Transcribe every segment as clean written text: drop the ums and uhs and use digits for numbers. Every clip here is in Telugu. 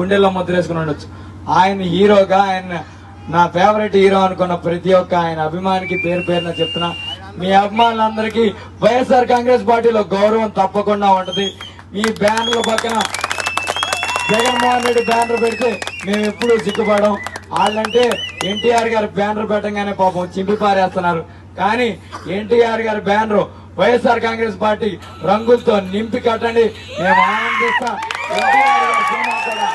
గుండెల్లో ముద్రేసుకుని ఉండొచ్చు. ఆయన హీరోగా, ఆయన నా ఫేవరెట్ హీరో అనుకున్న ప్రతి ఒక్క ఆయన అభిమానికి పేరు పేరున చెప్తున్నా, మీ అభిమానులందరికీ వైఎస్ఆర్ కాంగ్రెస్ పార్టీలో గౌరవం తప్పకుండా ఉంటది. మీ బ్యానర్ల పక్కన జగన్మోహన్ రెడ్డి బ్యానర్ పెడితే మేము ఎప్పుడూ సిగ్గుపడం. వాళ్ళంటే ఎన్టీఆర్ గారి బ్యానర్ పెట్టంగానే పాపం చింపి పారేస్తున్నారు. కానీ ఎన్టీఆర్ గారి బ్యానర్ వైఎస్ఆర్ కాంగ్రెస్ పార్టీ రంగులతో నింపి కట్టండి, మేము ఆనందిస్తాం. ఎన్టీఆర్ గారి సినిమా కూడా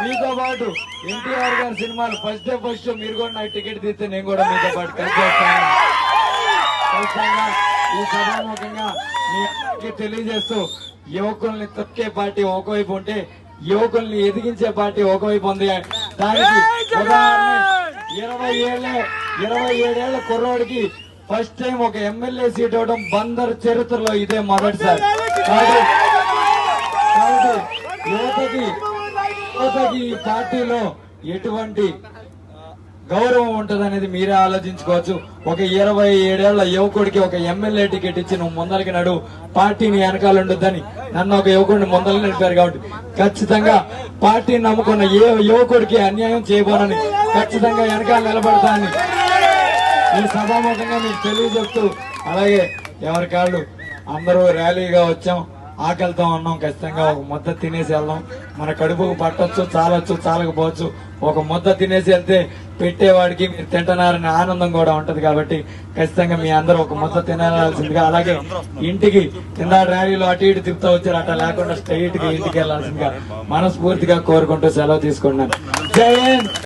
మీతో పాటు ఎన్టీఆర్ గారి సినిమాలు ఫస్ట్ డే ఫస్ట్ మీరు కూడా నాకు టికెట్ తీస్తే నేను కూడా మీతో పాటు కలిసి వస్తాను. ఈ సభాముఖంగా మీ అందరికీ తెలియజేస్తూ, యువకుల్ని తొక్కే పార్టీ ఒకవైపు ఉంటే యువకుల్ని ఎదిగించే పార్టీ ఒకవైపు ఉంది. దానికి ఉదాహరణ 27 కుర్రోడికి ఫస్ట్ టైం ఒక ఎమ్మెల్యే సీట్ ఇవ్వడం బందర్ చరిత్రలో ఇదే మొదటిసారి. కాబట్టి యువతకి ఈ పార్టీలో ఎటువంటి గౌరవం ఉంటదనేది మీరే ఆలోచించుకోవచ్చు. ఒక 27 యువకుడికి ఒక ఎమ్మెల్యే టికెట్ ఇచ్చి నువ్వు ముందరికి నడు, పార్టీని వెనకాల ఉండొద్దని నన్ను ఒక యువకుడిని ముందర నడిపారు. కాబట్టి ఖచ్చితంగా పార్టీని నమ్ముకున్న ఏ యువకుడికి అన్యాయం చేయబోనని ఖచ్చితంగా వెనకాల నిలబడతానని ఈ సభాముఖంగా మీకు తెలియజేస్తూ, అలాగే ఎవరి కాళ్ళు అందరూ ర్యాలీగా వచ్చాం, ఆకలితో ఉన్నాం, ఖచ్చితంగా ఒక ముద్ద తినేసి వెళ్దాం. మన కడుపుకు పట్టొచ్చు, చాలొచ్చు, చాలకపోవచ్చు. ఒక ముద్ద తినేసి వెళ్తే పెట్టేవాడికి మీరు తింటున్నారనే ఆనందం కూడా ఉంటది. కాబట్టి ఖచ్చితంగా మీ అందరూ ఒక ముద్ద తినాల్సిందిగా, అలాగే ఇంటికి కింద ర్యాలీలో అటు ఇటు తిప్పుతూ వచ్చారు, అట్లా లేకుండా స్ట్రైట్ గా ఇంటికి వెళ్లాల్సిందిగా మనస్ఫూర్తిగా కోరుకుంటూ సెలవు తీసుకున్నాను. జై హింద్.